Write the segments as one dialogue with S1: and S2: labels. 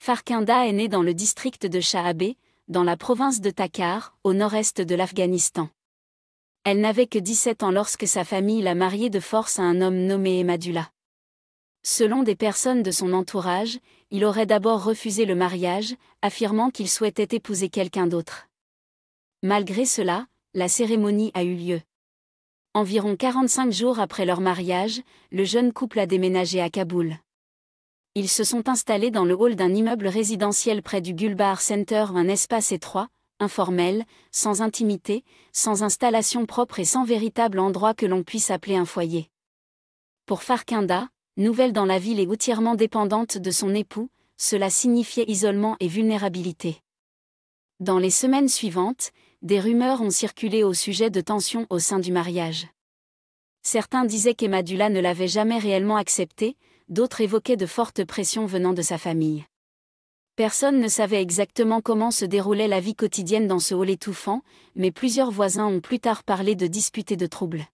S1: Farkhunda est née dans le district de Shahabé, dans la province de Takhar, au nord-est de l'Afghanistan. Elle n'avait que 17 ans lorsque sa famille l'a mariée de force à un homme nommé Emadullah. Selon des personnes de son entourage, il aurait d'abord refusé le mariage, affirmant qu'il souhaitait épouser quelqu'un d'autre. Malgré cela, la cérémonie a eu lieu. Environ 45 jours après leur mariage, le jeune couple a déménagé à Kaboul. Ils se sont installés dans le hall d'un immeuble résidentiel près du Gulbar Center, un espace étroit, informel, sans intimité, sans installation propre et sans véritable endroit que l'on puisse appeler un foyer. Pour Farkhunda, nouvelle dans la ville et entièrement dépendante de son époux, cela signifiait isolement et vulnérabilité. Dans les semaines suivantes, des rumeurs ont circulé au sujet de tensions au sein du mariage. Certains disaient qu'Emadullah ne l'avait jamais réellement accepté, d'autres évoquaient de fortes pressions venant de sa famille. Personne ne savait exactement comment se déroulait la vie quotidienne dans ce hall étouffant, mais plusieurs voisins ont plus tard parlé de disputes et de troubles.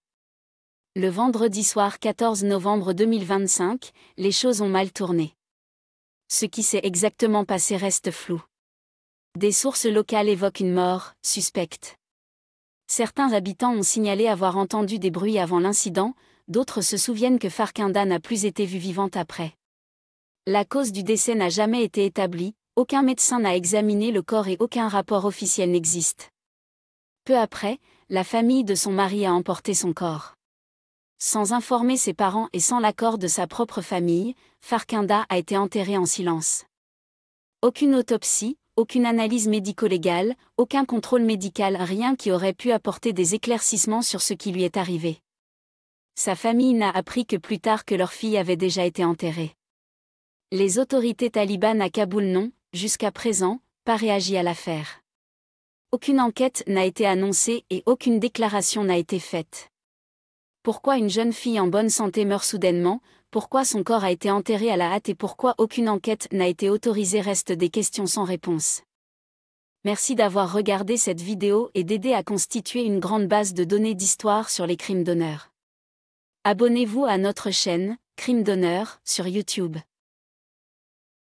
S1: Le vendredi soir 14 novembre 2025, les choses ont mal tourné. Ce qui s'est exactement passé reste flou. Des sources locales évoquent une mort suspecte. Certains habitants ont signalé avoir entendu des bruits avant l'incident, d'autres se souviennent que Farkhunda n'a plus été vue vivante après. La cause du décès n'a jamais été établie, aucun médecin n'a examiné le corps et aucun rapport officiel n'existe. Peu après, la famille de son mari a emporté son corps. Sans informer ses parents et sans l'accord de sa propre famille, Farkhunda a été enterré en silence. Aucune autopsie, aucune analyse médico-légale, aucun contrôle médical, rien qui aurait pu apporter des éclaircissements sur ce qui lui est arrivé. Sa famille n'a appris que plus tard que leur fille avait déjà été enterrée. Les autorités talibanes à Kaboul n'ont, jusqu'à présent, pas réagi à l'affaire. Aucune enquête n'a été annoncée et aucune déclaration n'a été faite. Pourquoi une jeune fille en bonne santé meurt soudainement, pourquoi son corps a été enterré à la hâte et pourquoi aucune enquête n'a été autorisée restent des questions sans réponse. Merci d'avoir regardé cette vidéo et d'aider à constituer une grande base de données d'histoire sur les crimes d'honneur. Abonnez-vous à notre chaîne, Crimes d'honneur, sur YouTube.